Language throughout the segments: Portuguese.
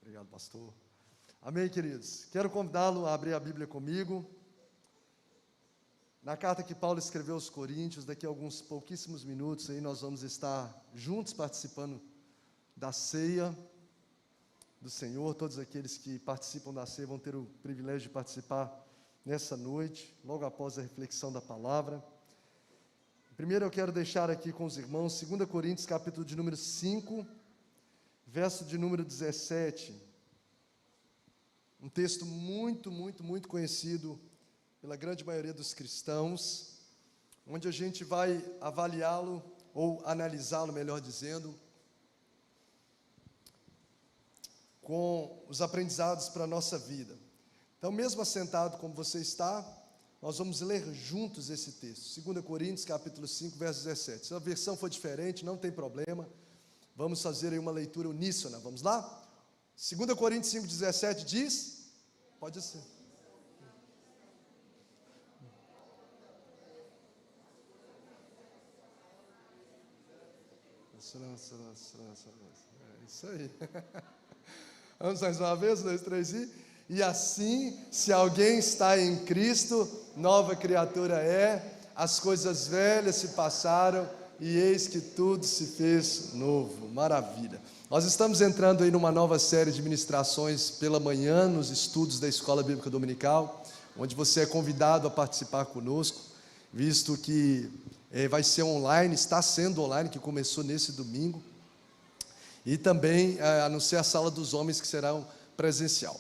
Obrigado, pastor. Amém, queridos? Quero convidá-lo a abrir a Bíblia comigo. Na carta que Paulo escreveu aos Coríntios, daqui a alguns pouquíssimos minutos, aí nós vamos estar juntos participando da ceia do Senhor. Todos aqueles que participam da ceia vão ter o privilégio de participar nessa noite, logo após a reflexão da palavra. Primeiro eu quero deixar aqui com os irmãos, 2 Coríntios, capítulo de número 5, verso de número 17. Um texto muito conhecido pela grande maioria dos cristãos, onde a gente vai avaliá-lo, ou analisá-lo, melhor dizendo, com os aprendizados para a nossa vida. Então, mesmo assentado como você está, nós vamos ler juntos esse texto, 2 Coríntios, capítulo 5, verso 17. Se a versão for diferente, não tem problema, vamos fazer aí uma leitura uníssona, vamos lá? 2 Coríntios 5, 17 diz, pode ser. É isso aí. Vamos mais uma vez, 1, 2, 3 e assim, se alguém está em Cristo, nova criatura é, as coisas velhas se passaram e eis que tudo se fez novo. Maravilha. Nós estamos entrando aí numa nova série de ministrações pela manhã, nos estudos da Escola Bíblica Dominical, onde você é convidado a participar conosco, visto que vai ser online, está sendo online, que começou nesse domingo, e também a não ser a sala dos homens, que será presencial.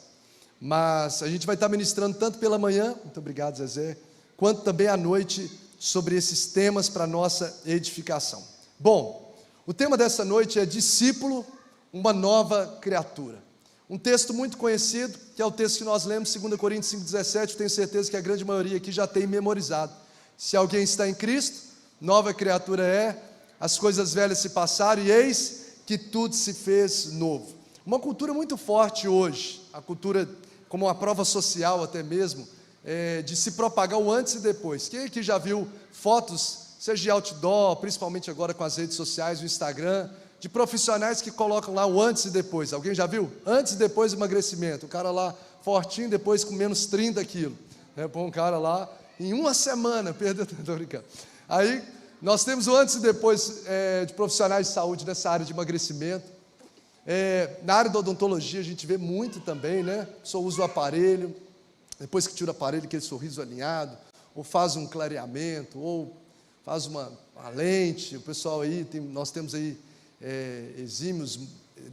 Mas a gente vai estar ministrando tanto pela manhã, muito obrigado, Zezé, quanto também à noite, sobre esses temas para a nossa edificação. Bom, o tema dessa noite é discípulo, uma nova criatura. Um texto muito conhecido, que é o texto que nós lemos, 2 Coríntios 5,17, tenho certeza que a grande maioria aqui já tem memorizado. Se alguém está em Cristo, nova criatura é, as coisas velhas se passaram e eis que tudo se fez novo. Uma cultura muito forte hoje, a cultura como uma prova social até mesmo, de se propagar o antes e depois. Quem aqui já viu fotos, seja de outdoor, principalmente agora com as redes sociais, o Instagram, de profissionais que colocam lá o antes e depois? Alguém já viu? Antes e depois do emagrecimento, o cara lá fortinho, depois com menos 30 quilos. Põe um cara lá, em uma semana, perdeu, estou brincando. Aí, nós temos o antes e depois de profissionais de saúde nessa área de emagrecimento. Na área da odontologia a gente vê muito também, né? A pessoa usa o aparelho, depois que tira o aparelho, aquele sorriso alinhado, ou faz um clareamento, ou faz uma lente. O pessoal aí, nós temos aí exímios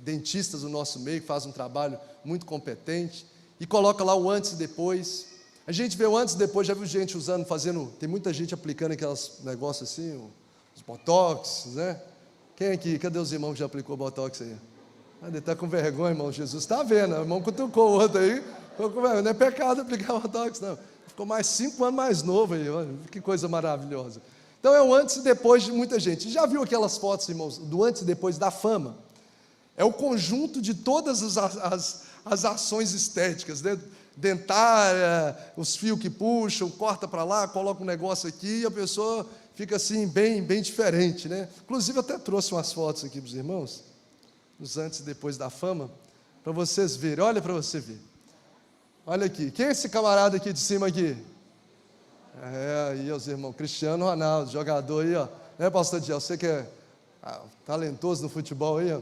dentistas no nosso meio, que fazem um trabalho muito competente, e coloca lá o antes e depois. A gente vê o antes e depois, já viu gente usando, tem muita gente aplicando aqueles negócios assim, os botox, né? Quem aqui, cadê os irmãos que já aplicou botox aí? Ele está com vergonha, irmão. Jesus está vendo, o irmão cutucou o outro aí, ficou com vergonha. Não é pecado aplicar botox, não. Ficou 5 anos mais novo aí, olha, que coisa maravilhosa. Então é o antes e depois de muita gente. Já viu aquelas fotos, irmãos, do antes e depois da fama? É o conjunto de todas as ações estéticas, né? Dentária, os fios que puxam, corta para lá, coloca um negócio aqui, e a pessoa fica assim, bem diferente, né? Inclusive, eu até trouxe umas fotos aqui para os irmãos, os antes e depois da fama, para vocês verem. Olha para você ver. Olha aqui. Quem é esse camarada aqui de cima aqui? Aí, os irmãos, Cristiano Ronaldo, jogador aí, ó. Pastor Diel, você que é talentoso no futebol aí, ó.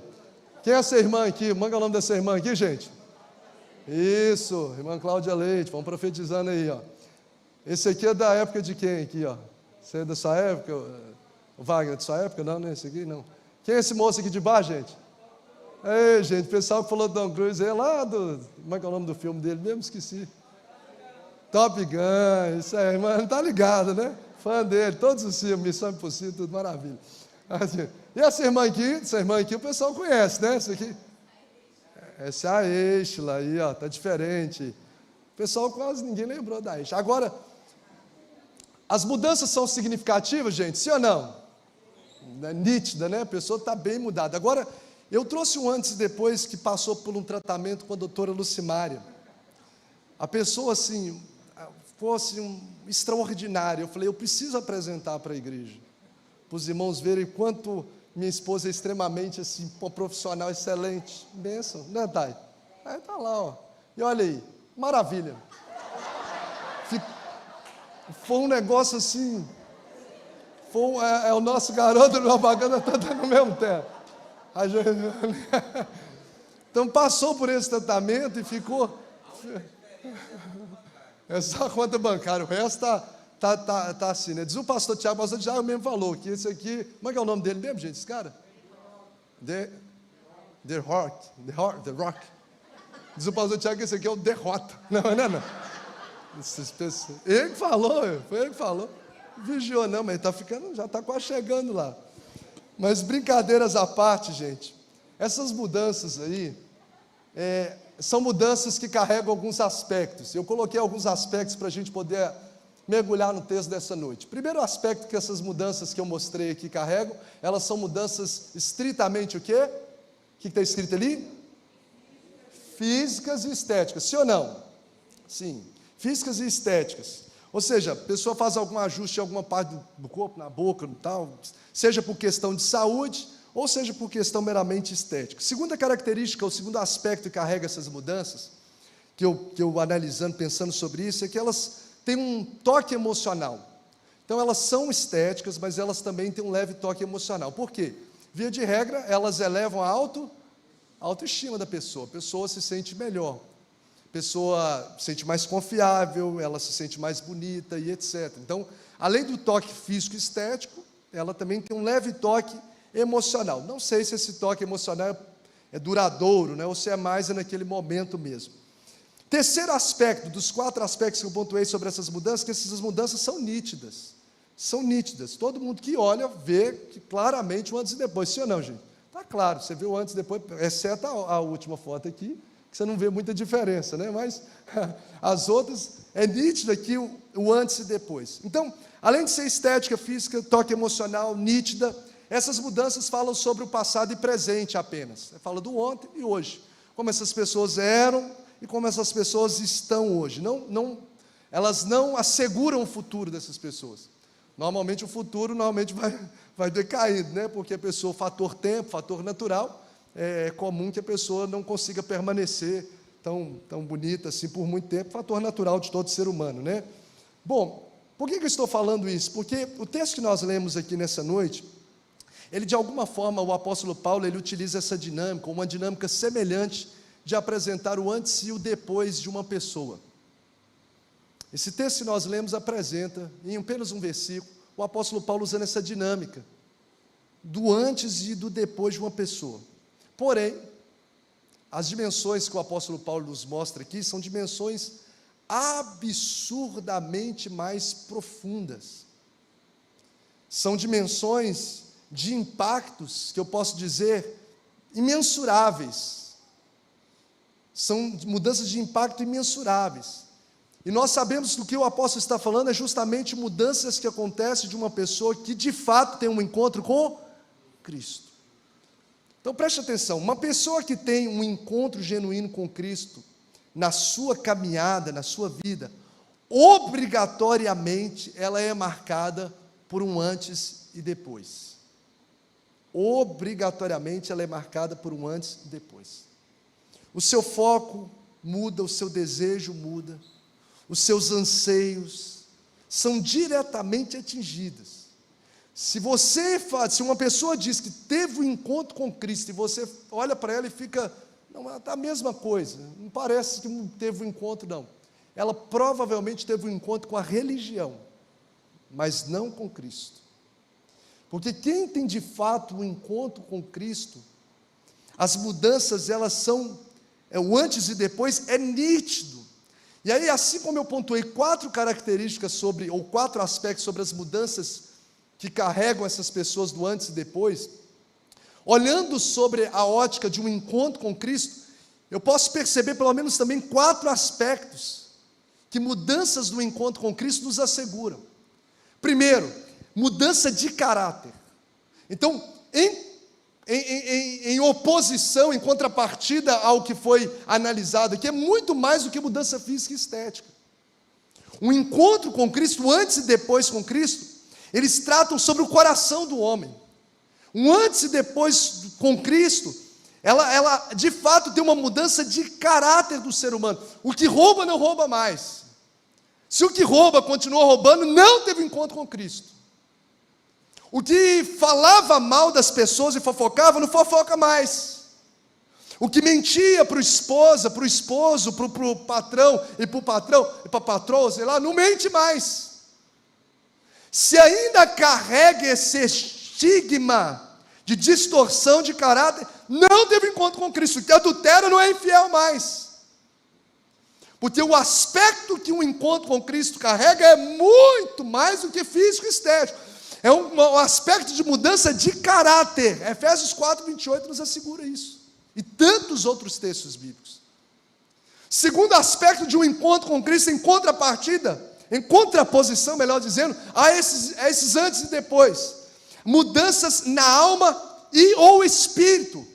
Quem é essa irmã aqui? Manda o nome dessa irmã aqui, gente. Isso, irmã Cláudia Leite, vamos profetizando aí, ó. Esse aqui é da época de quem aqui, ó? Você é da sua época? O Wagner, da sua época? Não, esse aqui não. Quem é esse moço aqui de baixo, gente? Ei, gente, o pessoal que falou do Tom Cruise é lá como é que é o nome do filme dele mesmo? Esqueci. Top Gun, isso aí, mano, tá ligado, né? Fã dele, todos os filmes, Missão Impossível, tudo maravilha. E essa irmã aqui o pessoal conhece, né? Essa aqui. Essa é a Eixla aí, ó, tá diferente. O pessoal quase ninguém lembrou da Eixla. Agora, as mudanças são significativas, gente, sim ou não? É nítida, né? A pessoa está bem mudada. Agora, eu trouxe um antes e depois que passou por um tratamento com a doutora Lucimária. A pessoa, assim, fosse extraordinária. Eu falei, eu preciso apresentar para a igreja, para os irmãos verem quanto minha esposa é extremamente, assim, uma profissional excelente. Bênção, né, Thay? Aí tá lá, ó. E olha aí, maravilha. Foi um negócio assim. É o nosso garoto de propaganda está no mesmo tempo. Então passou por esse tratamento e ficou. É só a conta bancária, o resto tá assim, né? Diz o pastor Tiago mesmo falou que esse aqui, como é que é o nome dele mesmo, gente, esse cara? The Rock. Diz o pastor Tiago que esse aqui é o Derrota. Não. Ele que falou, foi ele que falou. Vigiou não, mas já está quase chegando lá. Mas brincadeiras à parte, gente, essas mudanças aí, são mudanças que carregam alguns aspectos. Eu coloquei alguns aspectos para a gente poder mergulhar no texto dessa noite. Primeiro aspecto que essas mudanças que eu mostrei aqui carregam, elas são mudanças estritamente o quê? O que está escrito ali? Físicas e estéticas, sim ou não? Sim, físicas e estéticas. Ou seja, a pessoa faz algum ajuste em alguma parte do corpo, na boca, no tal, seja por questão de saúde, ou seja por questão meramente estética. Segunda característica, o segundo aspecto que carrega essas mudanças, que eu analisando, pensando sobre isso, é que elas têm um toque emocional. Então elas são estéticas, mas elas também têm um leve toque emocional. Por quê? Via de regra, elas elevam a autoestima da pessoa. A pessoa se sente melhor. A pessoa se sente mais confiável, ela se sente mais bonita e etc. Então, além do toque físico e estético, ela também tem um leve toque emocional. Não sei se esse toque emocional é duradouro, né, ou se é mais naquele momento mesmo. Terceiro aspecto, dos 4 aspectos que eu pontuei sobre essas mudanças, que essas mudanças são nítidas. São nítidas. Todo mundo que olha vê que claramente o antes e depois. Sim ou não, gente? Está claro, você vê o antes e depois, exceto a última foto aqui, que você não vê muita diferença, né? Mas as outras, é nítido aqui o antes e depois. Então, além de ser estética, física, toque emocional, nítida, essas mudanças falam sobre o passado e presente apenas. Fala do ontem e hoje. Como essas pessoas eram e como essas pessoas estão hoje. Elas não asseguram o futuro dessas pessoas. Normalmente o futuro vai decaindo, né? Porque a pessoa, fator tempo, fator natural, é comum que a pessoa não consiga permanecer tão bonita assim por muito tempo, fator natural de todo ser humano, né? Bom, por que eu estou falando isso? Porque o texto que nós lemos aqui nessa noite, ele de alguma forma, o apóstolo Paulo, ele utiliza essa dinâmica, uma dinâmica semelhante de apresentar o antes e o depois de uma pessoa. Esse texto que nós lemos apresenta, em apenas um versículo, o apóstolo Paulo usando essa dinâmica do antes e do depois de uma pessoa. Porém, as dimensões que o apóstolo Paulo nos mostra aqui são dimensões absurdamente mais profundas. São dimensões de impactos que eu posso dizer imensuráveis. São mudanças de impacto imensuráveis. E nós sabemos que o que o apóstolo está falando é justamente mudanças que acontecem de uma pessoa que de fato tem um encontro com Cristo. Então preste atenção, uma pessoa que tem um encontro genuíno com Cristo, na sua caminhada, na sua vida, obrigatoriamente ela é marcada por um antes e depois. Obrigatoriamente ela é marcada por um antes e depois. O seu foco muda, o seu desejo muda, os seus anseios são diretamente atingidos. Se uma pessoa diz que teve um encontro com Cristo, e você olha para ela e fica, não, está a mesma coisa, não parece que não teve um encontro, não. Ela provavelmente teve um encontro com a religião, mas não com Cristo. Porque quem tem de fato um encontro com Cristo, as mudanças, elas são, o antes e depois é nítido. E aí, assim como eu pontuei 4 características ou 4 aspectos sobre as mudanças que carregam essas pessoas do antes e depois, olhando sobre a ótica de um encontro com Cristo, eu posso perceber pelo menos também 4 aspectos que mudanças do encontro com Cristo nos asseguram. Primeiro, mudança de caráter. Então, em oposição, em contrapartida ao que foi analisado aqui, é muito mais do que mudança física e estética. Um encontro com Cristo, antes e depois com Cristo, eles tratam sobre o coração do homem. Um antes e depois com Cristo ela de fato tem uma mudança de caráter do ser humano. O que rouba não rouba mais. Se o que rouba continua roubando, não teve encontro com Cristo. O que falava mal das pessoas e fofocava, não fofoca mais. O que mentia para a esposa, para o esposo, para o patrão e para o patrão e para a patroa, sei lá, não mente mais. Se ainda carrega esse estigma de distorção de caráter, não teve encontro com Cristo. O que adultera não é infiel mais. Porque o aspecto que um encontro com Cristo carrega é muito mais do que físico e estético. É um aspecto de mudança de caráter. Efésios 4:28 nos assegura isso. E tantos outros textos bíblicos. Segundo aspecto de um encontro com Cristo, em contrapartida, em contraposição, melhor dizendo, a esses antes e depois. Mudanças na alma e ou espírito.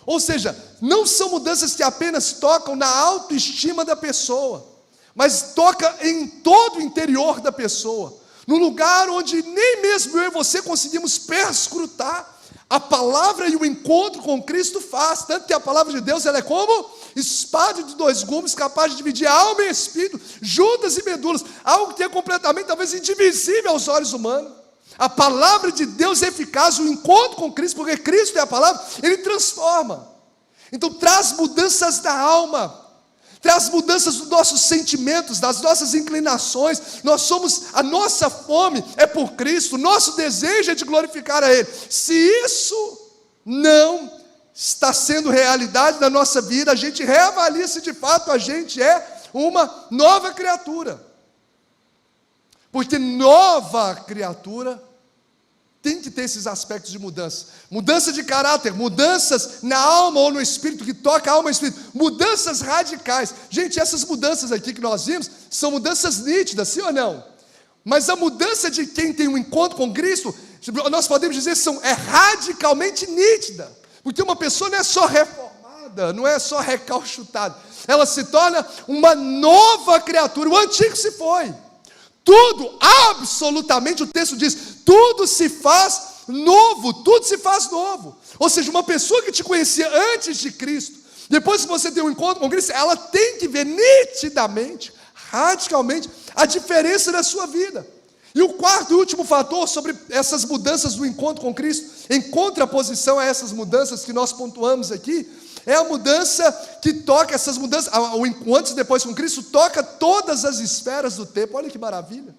Ou seja, não são mudanças que apenas tocam na autoestima da pessoa, mas toca em todo o interior da pessoa. No lugar onde nem mesmo eu e você conseguimos perscrutar, a palavra e o encontro com Cristo faz. Tanto que a palavra de Deus, ela é como espada de dois gumes, capaz de dividir alma e espírito, juntas e medulas, algo que é completamente, talvez, indivisível aos olhos humanos. A palavra de Deus é eficaz, o encontro com Cristo, porque Cristo é a palavra, ele transforma. Então traz mudanças da alma, traz mudanças dos nossos sentimentos, das nossas inclinações. A nossa fome é por Cristo, o nosso desejo é de glorificar a Ele. Se isso não está sendo realidade na nossa vida, a gente reavalia se de fato a gente é uma nova criatura. Porque nova criatura tem que ter esses aspectos de mudança. Mudança de caráter, mudanças na alma ou no espírito, que toca a alma e o espírito. Mudanças radicais. Gente, essas mudanças aqui que nós vimos, são mudanças nítidas, sim ou não? Mas a mudança de quem tem um encontro com Cristo, nós podemos dizer que é radicalmente nítida. Porque uma pessoa não é só reformada, não é só recalchutada. Ela se torna uma nova criatura. O antigo se foi. Tudo, absolutamente, o texto diz, tudo se faz novo, tudo se faz novo. Ou seja, uma pessoa que te conhecia antes de Cristo, depois que você tem um encontro com Cristo, ela tem que ver nitidamente, radicalmente, a diferença da sua vida. E o quarto e último fator sobre essas mudanças do encontro com Cristo, em contraposição a essas mudanças que nós pontuamos aqui, é a mudança que toca, essas mudanças, o antes e depois com Cristo, toca todas as esferas do tempo. Olha que maravilha.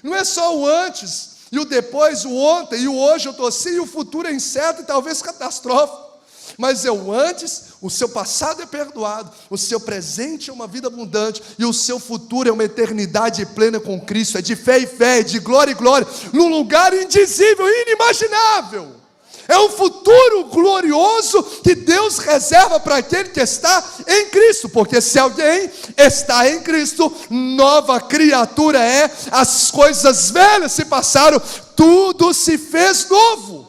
Não é só o antes e o depois, o ontem e o hoje, eu estou assim, e o futuro é incerto e talvez catastrófico. Mas é o antes, o seu passado é perdoado, o seu presente é uma vida abundante, e o seu futuro é uma eternidade plena com Cristo, é de fé em fé, é de glória em glória, num lugar indizível e inimaginável. É um futuro glorioso que Deus reserva para aquele que está em Cristo, porque se alguém está em Cristo, nova criatura é, as coisas velhas se passaram, tudo se fez novo.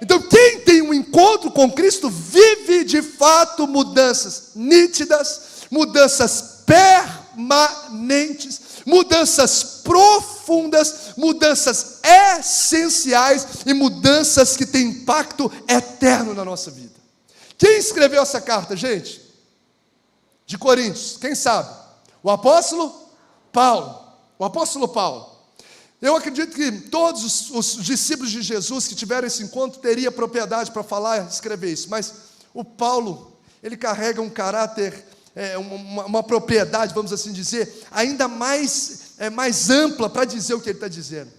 Então quem tem um encontro com Cristo, vive de fato mudanças nítidas, mudanças permanentes, mudanças profundas, mudanças essenciais e mudanças que têm impacto eterno na nossa vida. Quem escreveu essa carta, gente? De Coríntios, quem sabe? O apóstolo Paulo. O apóstolo Paulo. Eu acredito que todos os discípulos de Jesus que tiveram esse encontro teriam propriedade para falar e escrever isso, mas o Paulo, ele carrega um caráter, uma propriedade, vamos assim dizer, ainda mais ampla para dizer o que ele está dizendo.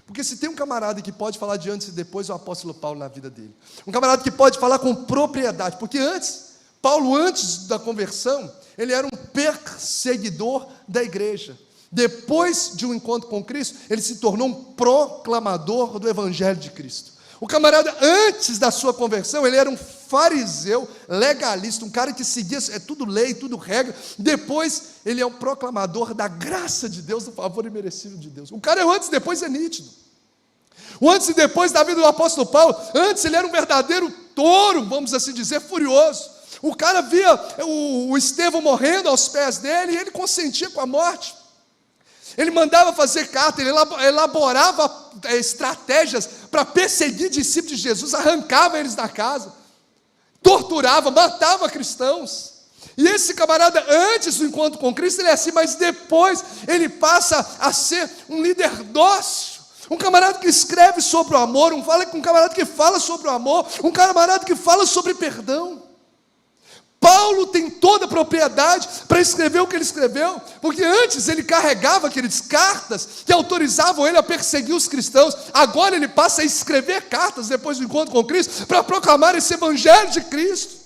Porque se tem um camarada que pode falar de antes e depois, é o apóstolo Paulo na vida dele. Um camarada que pode falar com propriedade, porque Paulo antes da conversão, ele era um perseguidor da igreja. Depois de um encontro com Cristo, ele se tornou um proclamador do Evangelho de Cristo. O camarada, antes da sua conversão, ele era um fariseu, legalista, um cara que seguia, tudo lei, tudo regra. Depois, ele é um proclamador da graça de Deus, do favor imerecido de Deus. O cara, o antes e depois é nítido. O antes e depois da vida do apóstolo Paulo, antes ele era um verdadeiro touro, vamos assim dizer, furioso. O cara via o Estevão morrendo aos pés dele e ele consentia com a morte. Ele mandava fazer carta, ele elaborava estratégias para perseguir discípulos de Jesus, arrancava eles da casa. torturava, matava cristãos. E esse camarada, antes do encontro com Cristo, ele é assim, mas depois ele passa a ser um líder dócil. Um camarada que escreve sobre o amor, um camarada que fala sobre o amor, um camarada que fala sobre perdão. Paulo tem toda a propriedade para escrever o que ele escreveu, porque antes ele carregava aquelas cartas que autorizavam ele a perseguir os cristãos. Agora ele passa a escrever cartas depois do encontro com Cristo para proclamar esse evangelho de Cristo.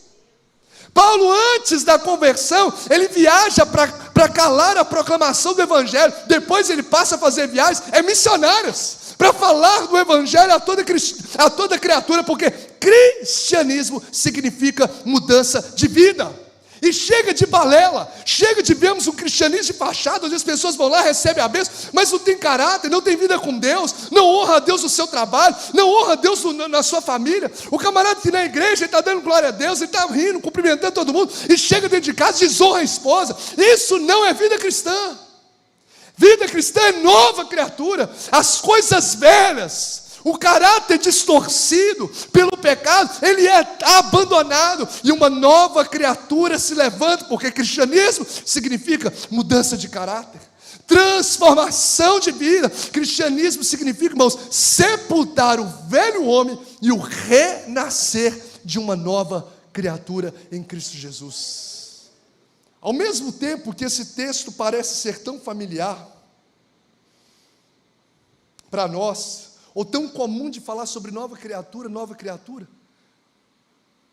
Paulo, antes da conversão, ele viaja para calar a proclamação do evangelho. Depois ele passa a fazer viagens missionárias para falar do evangelho a toda criatura, porque cristianismo significa mudança de vida. E chega de balela, chega de vermos um cristianismo de fachada, onde as pessoas vão lá, recebem a bênção, mas não tem caráter, não tem vida com Deus, não honra a Deus no seu trabalho, não honra a Deus na sua família. O camarada que na igreja está dando glória a Deus, ele está rindo, cumprimentando todo mundo, e chega dentro de casa e desonra a esposa. Isso não é vida cristã. Vida cristã é nova criatura. As coisas velhas, o caráter distorcido pelo pecado, ele é abandonado e uma nova criatura se levanta, porque cristianismo significa mudança de caráter, transformação de vida. Cristianismo significa, irmãos, sepultar o velho homem e o renascer de uma nova criatura em Cristo Jesus. Ao mesmo tempo que esse texto parece ser tão familiar para nós, ou tão comum de falar sobre nova criatura,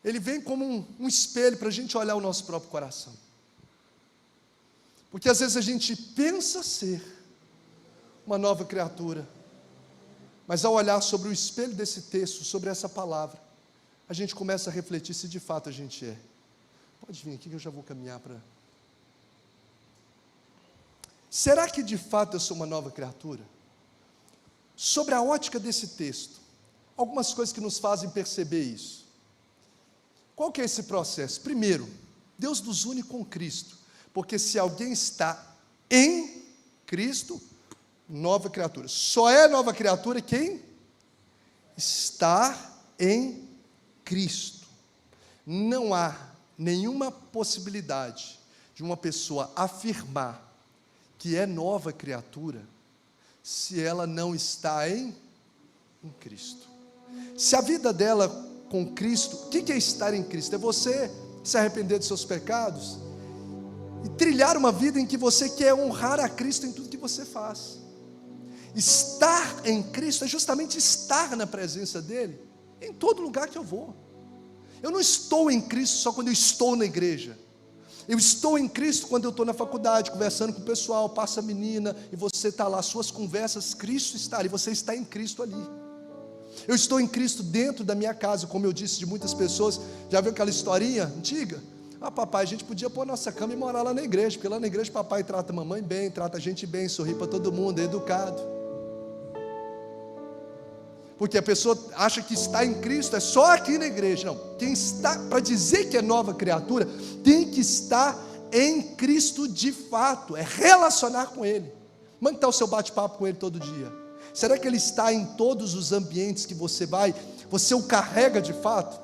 ele vem como um espelho para a gente olhar o nosso próprio coração. Porque às vezes a gente pensa ser uma nova criatura, mas ao olhar sobre o espelho desse texto, sobre essa palavra, a gente começa a refletir se de fato a gente é. Pode vir aqui que eu já vou caminhar para... Será que de fato eu sou uma nova criatura? Sobre a ótica desse texto, algumas coisas que nos fazem perceber isso. Qual que é esse processo? Primeiro, Deus nos une com Cristo, porque se alguém está em Cristo, nova criatura. Só é nova criatura quem está em Cristo. Não há nenhuma possibilidade de uma pessoa afirmar que é nova criatura se ela não está em Cristo. Se a vida dela com Cristo, o que é estar em Cristo? É você se arrepender dos seus pecados e trilhar uma vida em que você quer honrar a Cristo em tudo que você faz. Estar em Cristo é justamente estar na presença dEle em todo lugar que eu vou. Eu não estou em Cristo só quando eu estou na igreja. Eu estou em Cristo quando eu estou na faculdade, conversando com o pessoal, passa a menina, e você está lá, suas conversas, Cristo está ali, você está em Cristo ali. Eu estou em Cristo dentro da minha casa, como eu disse de muitas pessoas, já viu aquela historinha antiga? Papai, a gente podia pôr nossa cama e morar lá na igreja, porque lá na igreja papai trata a mamãe bem, trata a gente bem, sorri para todo mundo, é educado. Porque a pessoa acha que está em Cristo é só aqui na igreja. Não, quem está, para dizer que é nova criatura, tem que estar em Cristo de fato, é relacionar com Ele. Como é que está o seu bate-papo com Ele todo dia? Será que Ele está em todos os ambientes que você vai, você o carrega de fato?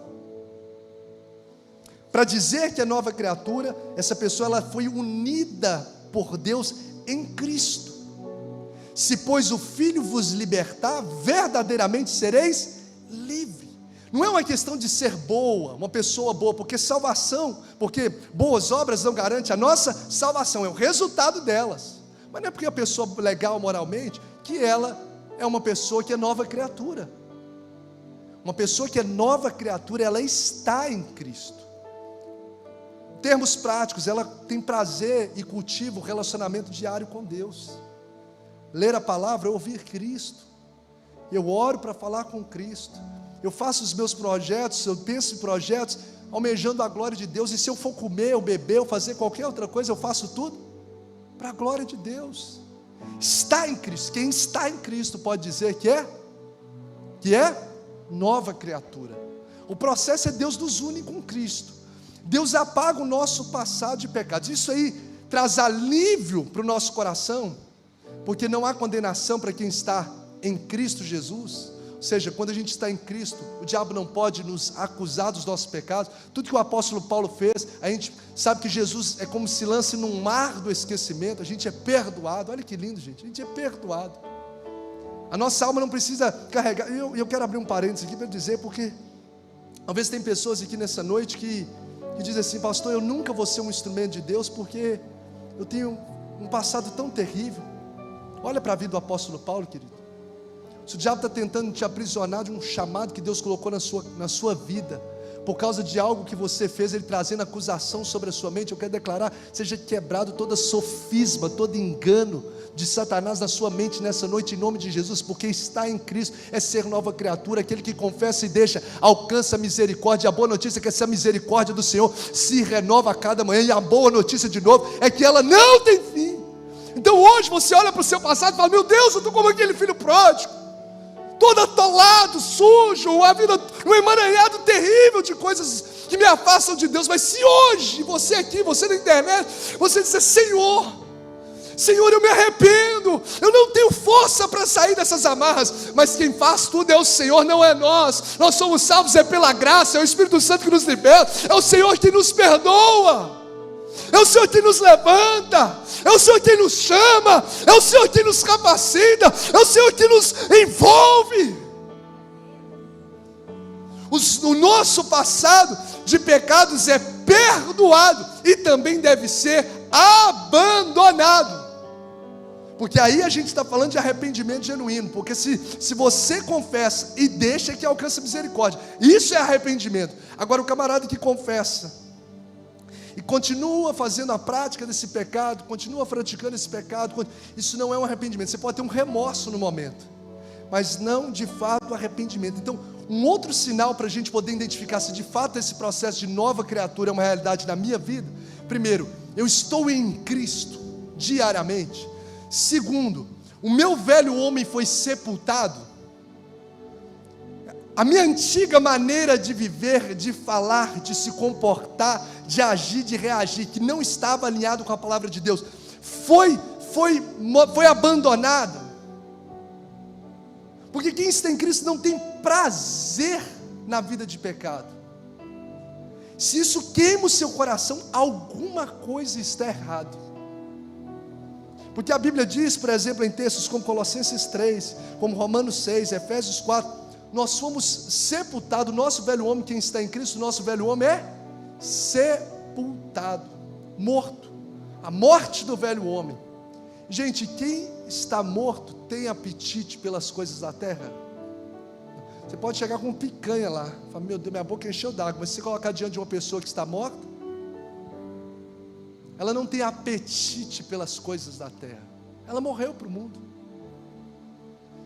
Para dizer que é nova criatura, essa pessoa ela foi unida por Deus em Cristo. Se pois o Filho vos libertar, verdadeiramente sereis livre. Não é uma questão de ser boa, uma pessoa boa, porque salvação, porque boas obras não garantem a nossa salvação, é o resultado delas. Mas não é porque a pessoa é legal moralmente, que ela é uma pessoa que é nova criatura. Uma pessoa que é nova criatura, ela está em Cristo. Em termos práticos, ela tem prazer e cultiva o relacionamento diário com Deus. Ler a palavra, ouvir Cristo. Eu oro para falar com Cristo. Eu faço os meus projetos, eu penso em projetos almejando a glória de Deus. E se eu for comer, ou beber, ou fazer qualquer outra coisa, eu faço tudo para a glória de Deus. Está em Cristo. Quem está em Cristo pode dizer que é nova criatura. O processo é Deus nos une com Cristo. Deus apaga o nosso passado de pecados. Isso aí traz alívio para o nosso coração, porque não há condenação para quem está em Cristo Jesus. Ou seja, quando a gente está em Cristo, o diabo não pode nos acusar dos nossos pecados. Tudo que o apóstolo Paulo fez, a gente sabe que Jesus é como se lance num mar do esquecimento. A gente é perdoado. Olha que lindo, gente, a gente é perdoado. A nossa alma não precisa carregar. Eu quero abrir um parênteses aqui para dizer, porque talvez tem pessoas aqui nessa noite que dizem assim: pastor, eu nunca vou ser um instrumento de Deus, porque eu tenho um passado tão terrível. Olha para a vida do apóstolo Paulo, querido. Se o diabo está tentando te aprisionar de um chamado que Deus colocou na sua vida, por causa de algo que você fez, ele trazendo acusação sobre a sua mente, eu quero declarar: seja quebrado toda sofisma, todo engano de Satanás na sua mente nessa noite, em nome de Jesus, porque está em Cristo, é ser nova criatura. Aquele que confessa e deixa, alcança a misericórdia. A boa notícia é que essa misericórdia do Senhor se renova a cada manhã, e a boa notícia de novo é que ela não tem fim. Então hoje você olha para o seu passado e fala: meu Deus, eu estou como aquele filho pródigo, todo atolado, sujo, a vida, um emaranhado terrível de coisas que me afastam de Deus. Mas se hoje, você aqui, você na internet, você disser: Senhor, eu me arrependo, eu não tenho força para sair dessas amarras, mas quem faz tudo é o Senhor, não é nós somos salvos é pela graça, é o Espírito Santo que nos liberta, é o Senhor que nos perdoa, é o Senhor que nos levanta, é o Senhor que nos chama, é o Senhor que nos capacita, é o Senhor que nos envolve. O nosso passado de pecados é perdoado e também deve ser abandonado. Porque aí a gente está falando de arrependimento genuíno. Porque se você confessa e deixa, que alcança misericórdia, isso é arrependimento. Agora o camarada que confessa e continua fazendo a prática desse pecado, continua praticando esse pecado, isso não é um arrependimento. Você pode ter um remorso no momento, mas não de fato arrependimento. Então, um outro sinal para a gente poder identificar se de fato esse processo de nova criatura é uma realidade na minha vida: primeiro, eu estou em Cristo diariamente. Segundo, o meu velho homem foi sepultado. A minha antiga maneira de viver, de falar, de se comportar, de agir, de reagir, que não estava alinhado com a palavra de Deus, foi abandonada. Porque quem está em Cristo não tem prazer na vida de pecado. Se isso queima o seu coração, alguma coisa está errada. Porque a Bíblia diz, por exemplo, em textos como Colossenses 3, como Romanos 6, Efésios 4, nós fomos sepultados, nosso velho homem, quem está em Cristo, nosso velho homem é sepultado, morto, a morte do velho homem. Gente, quem está morto tem apetite pelas coisas da terra? Você pode chegar com picanha lá, falar: meu Deus, minha boca encheu d'água. Mas se você colocar diante de uma pessoa que está morta, ela não tem apetite pelas coisas da terra, ela morreu para o mundo.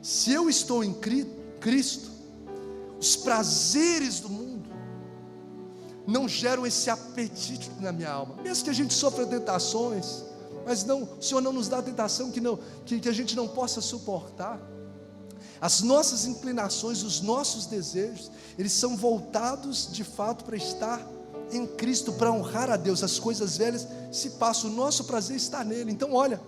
Se eu estou em Cristo, os prazeres do mundo não geram esse apetite na minha alma. Mesmo que a gente sofra tentações, mas não, o Senhor não nos dá tentação que a gente não possa suportar. As nossas inclinações, os nossos desejos, eles são voltados de fato para estar em Cristo, para honrar a Deus. As coisas velhas se passam, o nosso prazer está nele. Então olha,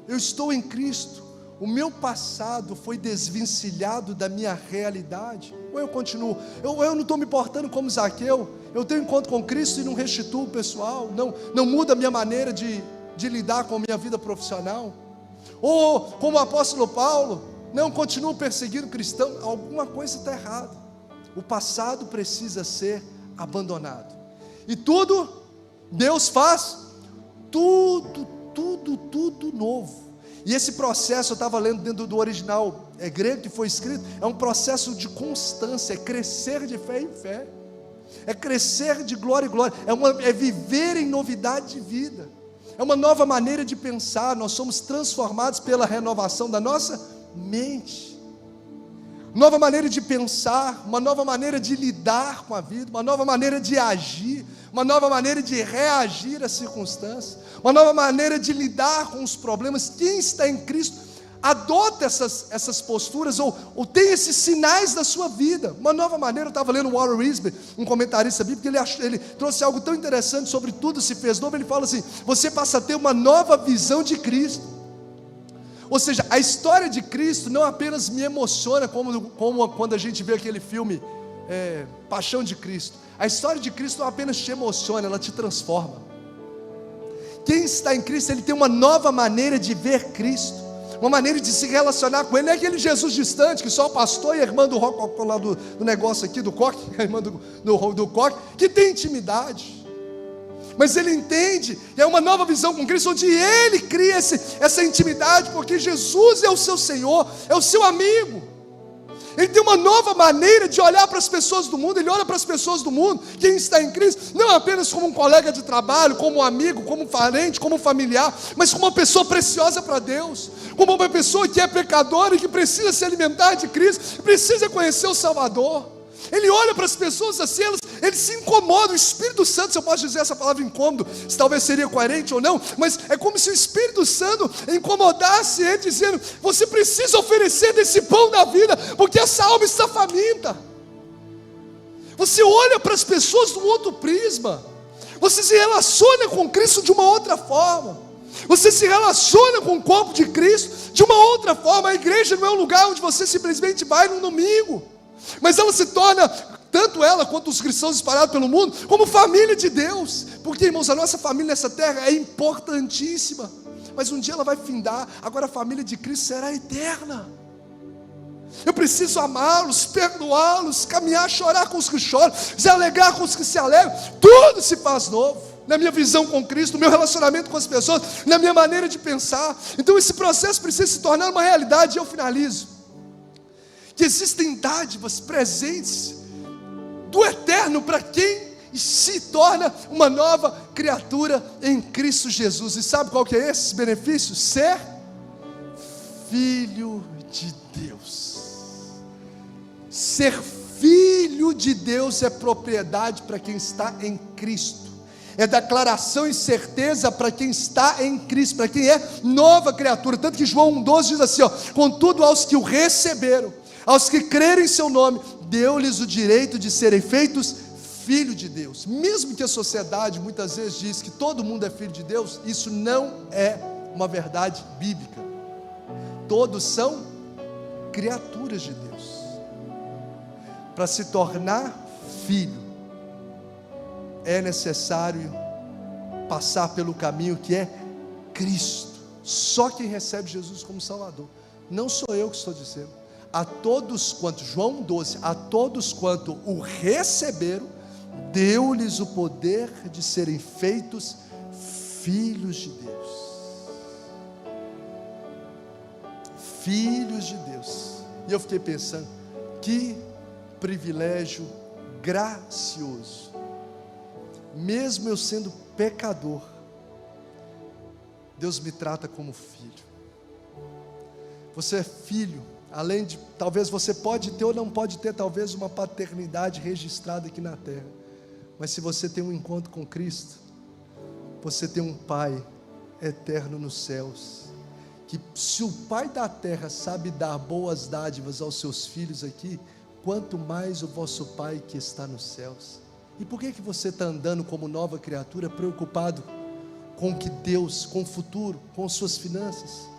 eu estou em Cristo, o meu passado foi desvencilhado da minha realidade. Ou eu continuo, eu não estou me portando como Zaqueu, eu tenho encontro com Cristo e não restituo o pessoal, não muda a minha maneira de lidar com a minha vida profissional. Ou como o apóstolo Paulo, não continuo perseguindo cristão. Alguma coisa está errada. O passado precisa ser abandonado. E tudo, Deus faz tudo novo. E esse processo, eu estava lendo dentro do original grego que foi escrito, é um processo de constância, é crescer de fé em fé, é crescer de glória em glória, é viver em novidade de vida, é uma nova maneira de pensar. Nós somos transformados pela renovação da nossa mente, nova maneira de pensar, uma nova maneira de lidar com a vida, uma nova maneira de agir, uma nova maneira de reagir às circunstâncias, uma nova maneira de lidar com os problemas. Quem está em Cristo adota essas posturas, ou tem esses sinais da sua vida, uma nova maneira. Eu estava lendo o Warren Wiersbe, um comentarista bíblico, ele trouxe algo tão interessante sobre tudo se fez novo. Ele fala assim: você passa a ter uma nova visão de Cristo. Ou seja, a história de Cristo não apenas me emociona, como quando a gente vê aquele filme Paixão de Cristo. A história de Cristo não apenas te emociona, ela te transforma. Quem está em Cristo, ele tem uma nova maneira de ver Cristo, uma maneira de se relacionar com Ele. Não é aquele Jesus distante, que só o pastor e a irmã do lá do negócio aqui, do coque, a irmã do coque, que tem intimidade. Mas ele entende, é uma nova visão com Cristo, onde ele cria essa intimidade, porque Jesus é o seu Senhor, é o seu amigo. Ele tem uma nova maneira de olhar para as pessoas do mundo. Ele olha para as pessoas do mundo, quem está em Cristo, não apenas como um colega de trabalho, como um amigo, como um parente, como um familiar, mas como uma pessoa preciosa para Deus, como uma pessoa que é pecadora e que precisa se alimentar de Cristo, precisa conhecer o Salvador. Ele olha para as pessoas assim, ele se incomoda. O Espírito Santo, se eu posso dizer essa palavra incômodo, se talvez seria coerente ou não, mas é como se o Espírito Santo incomodasse ele, dizendo: você precisa oferecer desse pão da vida, porque essa alma está faminta. Você olha para as pessoas de um outro prisma, você se relaciona com Cristo de uma outra forma, você se relaciona com o corpo de Cristo de uma outra forma. A igreja não é um lugar onde você simplesmente vai no domingo, mas ela se torna, tanto ela quanto os cristãos espalhados pelo mundo, como família de Deus. Porque, irmãos, a nossa família nessa terra é importantíssima, mas um dia ela vai findar. Agora a família de Cristo será eterna. Eu preciso amá-los, perdoá-los, caminhar, chorar com os que choram, se alegrar com os que se alegram. Tudo se faz novo na minha visão com Cristo, no meu relacionamento com as pessoas, na minha maneira de pensar. Então esse processo precisa se tornar uma realidade. E eu finalizo que existem dádivas presentes do eterno para quem se torna uma nova criatura em Cristo Jesus. E sabe qual que é esse benefício? Ser filho de Deus. Ser filho de Deus é propriedade para quem está em Cristo, é declaração e certeza para quem está em Cristo, para quem é nova criatura. Tanto que João 1,12 diz assim: contudo aos que o receberam, aos que crerem em seu nome, deu-lhes o direito de serem feitos filho de Deus. Mesmo que a sociedade muitas vezes diz que todo mundo é filho de Deus, isso não é uma verdade bíblica. Todos são criaturas de Deus. Para se tornar filho, é necessário passar pelo caminho que é Cristo. Só quem recebe Jesus como Salvador. Não sou eu que estou dizendo. A todos quanto, João 12, a todos quanto o receberam, deu-lhes o poder de serem feitos filhos de Deus. Filhos de Deus. E eu fiquei pensando, que privilégio gracioso. Mesmo eu sendo pecador, Deus me trata como filho. Você é filho. Além de, talvez você pode ter ou não pode ter, talvez uma paternidade registrada aqui na terra, mas se você tem um encontro com Cristo, você tem um Pai eterno nos céus, que se o Pai da terra sabe dar boas dádivas aos seus filhos aqui, quanto mais o vosso Pai que está nos céus. E por que você está andando como nova criatura, preocupado com que Deus, com o futuro, com suas finanças?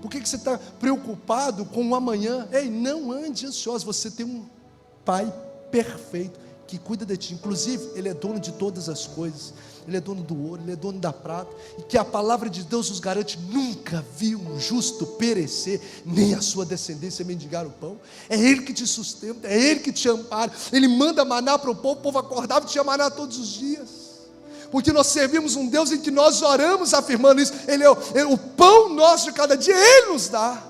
Por que você está preocupado com o amanhã? Ei, não ande ansioso. Você tem um Pai perfeito que cuida de ti. Inclusive, Ele é dono de todas as coisas. Ele é dono do ouro, Ele é dono da prata. E que a palavra de Deus nos garante: nunca vi um justo perecer, nem a sua descendência mendigar o pão. É Ele que te sustenta, é Ele que te ampara. Ele manda maná para o povo acordava e tinha maná todos os dias. Porque nós servimos um Deus em que nós oramos afirmando isso. Ele é o pão nosso de cada dia, Ele nos dá.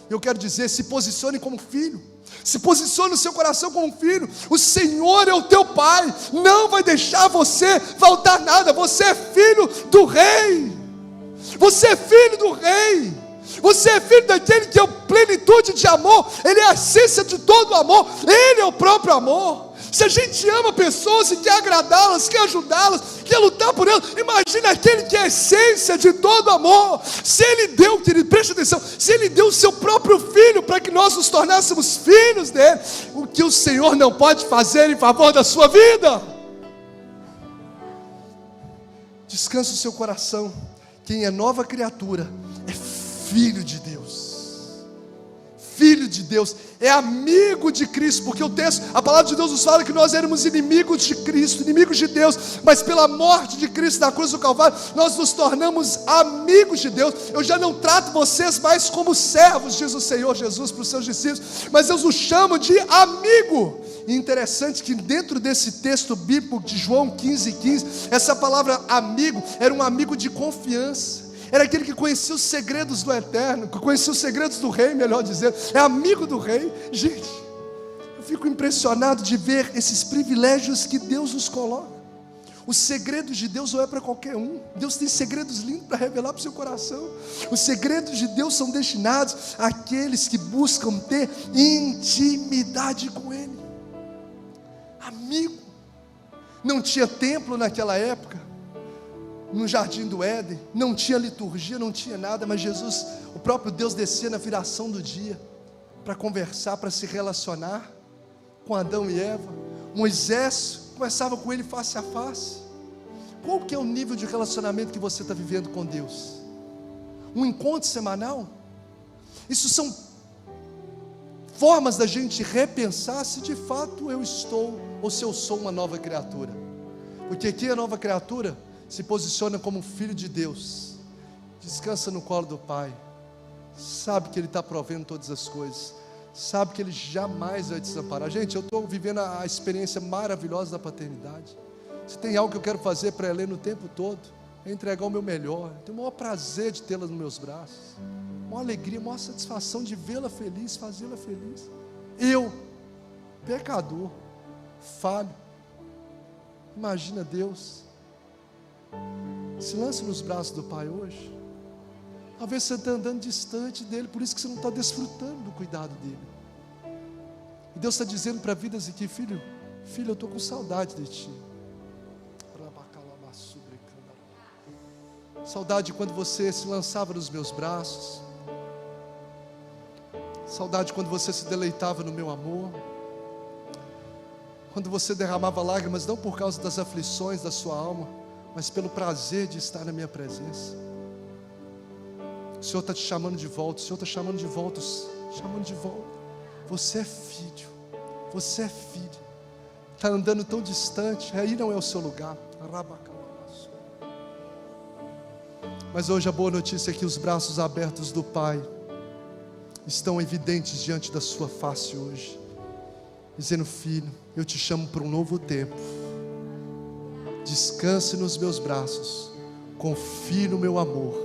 Eu quero dizer, se posicione como filho. Se posicione no seu coração como filho. O Senhor é o teu Pai, não vai deixar você faltar nada. Você é filho do Rei. Você é filho do Rei. Você é filho daquele que é a plenitude de amor. Ele é a essência de todo amor. Ele é o próprio amor. Se a gente ama pessoas e quer agradá-las, quer ajudá-las, quer lutar por elas, imagina aquele que é a essência de todo amor. Se Ele deu, querido, preste atenção, se Ele deu o seu próprio Filho para que nós nos tornássemos filhos dele, o que o Senhor não pode fazer em favor da sua vida? Descansa o seu coração. Quem é nova criatura é filho de Deus. Filho de Deus, é amigo de Cristo, porque o texto, a palavra de Deus nos fala que nós éramos inimigos de Cristo, inimigos de Deus, mas pela morte de Cristo na cruz do Calvário, nós nos tornamos amigos de Deus. Eu já não trato vocês mais como servos, diz o Senhor Jesus para os seus discípulos, mas eu os chamo de amigo. E interessante que dentro desse texto bíblico de João 15:15, essa palavra amigo era um amigo de confiança. Era aquele que conhecia os segredos do eterno, que conhecia os segredos do rei, melhor dizendo. É amigo do rei. Gente, eu fico impressionado de ver esses privilégios que Deus nos coloca. Os segredos de Deus não é para qualquer um. Deus tem segredos lindos para revelar para o seu coração. Os segredos de Deus são destinados àqueles que buscam ter intimidade com Ele. Amigo. Não tinha templo naquela época. No jardim do Éden, não tinha liturgia, não tinha nada, mas Jesus, o próprio Deus, descia na viração do dia para conversar, para se relacionar com Adão e Eva. Moisés conversava com ele face a face. Qual que é o nível de relacionamento que você está vivendo com Deus? Um encontro semanal? Isso são formas da gente repensar se de fato eu estou ou se eu sou uma nova criatura. Porque aqui a nova criatura se posiciona como um filho de Deus, descansa no colo do Pai, sabe que Ele está provendo todas as coisas, sabe que Ele jamais vai desamparar. Gente, eu estou vivendo a experiência maravilhosa da paternidade. Se tem algo que eu quero fazer para Helena o tempo todo, é entregar o meu melhor. Eu tenho o maior prazer de tê-la nos meus braços, uma alegria, uma satisfação de vê-la feliz, fazê-la feliz. Eu, pecador, falho, imagina Deus. Se lance nos braços do Pai hoje. Talvez você está andando distante dEle, por isso que você não está desfrutando do cuidado dEle. E Deus está dizendo para vidas aqui: filho, eu estou com saudade de ti. Saudade de quando você se lançava nos meus braços. Saudade quando você se deleitava no meu amor. Quando você derramava lágrimas, não por causa das aflições da sua alma, mas pelo prazer de estar na minha presença. O Senhor está te chamando de volta. O Senhor está chamando de volta. Chamando de volta. Você é filho. Você é filho. Está andando tão distante. Aí não é o seu lugar. Mas hoje a boa notícia é que os braços abertos do Pai estão evidentes diante da sua face hoje, dizendo: filho, eu te chamo para um novo tempo. Descanse nos meus braços, confie no meu amor,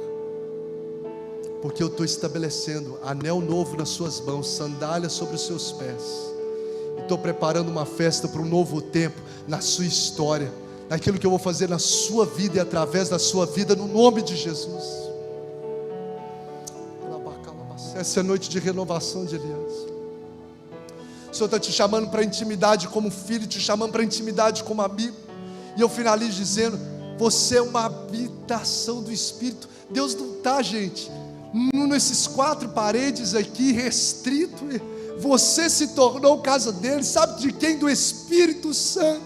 porque eu estou estabelecendo anel novo nas suas mãos, sandálias sobre os seus pés, e estou preparando uma festa para um novo tempo na sua história, naquilo que eu vou fazer na sua vida e através da sua vida, no nome de Jesus. Essa é a noite de renovação de aliança. O Senhor está te chamando para intimidade como filho, te chamando para intimidade como amigo. E eu finalizo dizendo: você é uma habitação do Espírito. Deus não está, gente, nesses quatro paredes aqui, restrito. Você se tornou casa dele. Sabe de quem? Do Espírito Santo.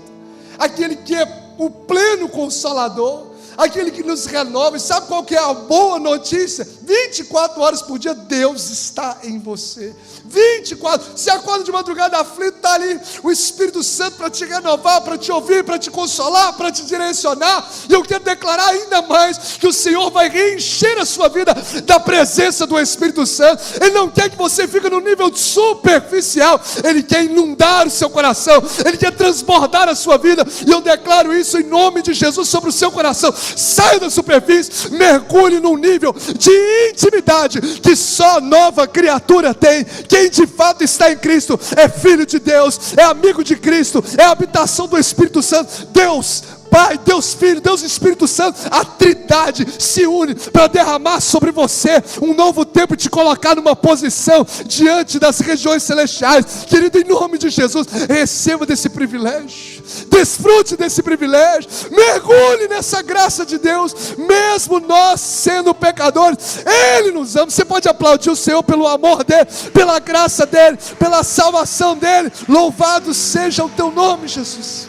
Aquele que é o pleno Consolador, aquele que nos renova. E sabe qual que é a boa notícia? 24 horas por dia Deus está em você. 24, você acorda de madrugada aflito, está ali o Espírito Santo para te renovar, para te ouvir, para te consolar, para te direcionar. E eu quero declarar ainda mais que o Senhor vai reencher a sua vida da presença do Espírito Santo. Ele não quer que você fique no nível superficial, Ele quer inundar o seu coração, Ele quer transbordar a sua vida. E eu declaro isso em nome de Jesus sobre o seu coração. Saia da superfície, mergulhe num nível de intimidade que só nova criatura tem. Quem de fato está em Cristo é filho de Deus, é amigo de Cristo, é a habitação do Espírito Santo. Deus Pai, Deus Filho, Deus Espírito Santo, a Trindade se une para derramar sobre você um novo tempo e te colocar numa posição diante das regiões celestiais. Querido, em nome de Jesus, receba desse privilégio, desfrute desse privilégio, mergulhe nessa graça de Deus. Mesmo nós sendo pecadores, Ele nos ama. Você pode aplaudir o Senhor pelo amor dEle, pela graça dEle, pela salvação dEle. Louvado seja o teu nome, Jesus.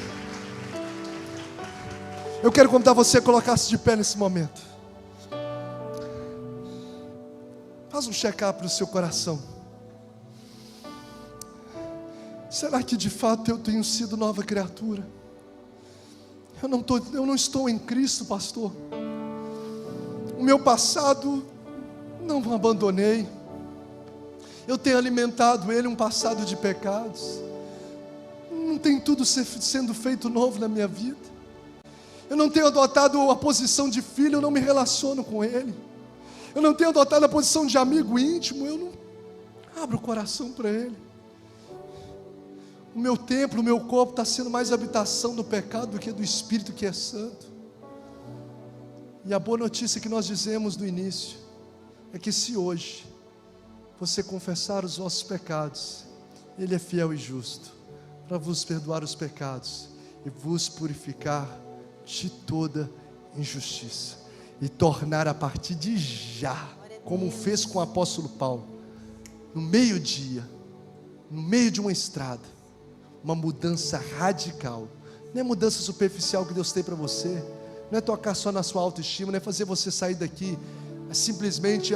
Eu quero convidar você a colocar-se de pé nesse momento. Faz um check-up no seu coração. Será que de fato eu tenho sido nova criatura? Eu não estou em Cristo, pastor. O meu passado não abandonei. Eu tenho alimentado ele um passado de pecados. Não tem tudo sendo feito novo na minha vida. Eu não tenho adotado a posição de filho, eu não me relaciono com ele. Eu não tenho adotado a posição de amigo íntimo, eu não abro o coração para ele. O meu templo, o meu corpo está sendo mais habitação do pecado do que do Espírito que é santo. E a boa notícia que nós dizemos no início é que se hoje você confessar os vossos pecados, Ele é fiel e justo para vos perdoar os pecados e vos purificar de toda injustiça e tornar a partir de já, como fez com o apóstolo Paulo, no meio-dia, no meio de uma estrada, uma mudança radical. Não é mudança superficial que Deus tem para você, não é tocar só na sua autoestima, não é fazer você sair daqui simplesmente,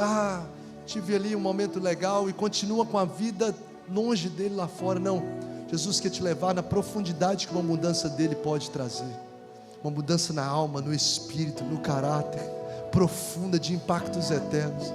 tive ali um momento legal e continua com a vida longe dele lá fora. Não, Jesus quer te levar na profundidade que uma mudança dele pode trazer, uma mudança na alma, no espírito, no caráter, profunda, de impactos eternos.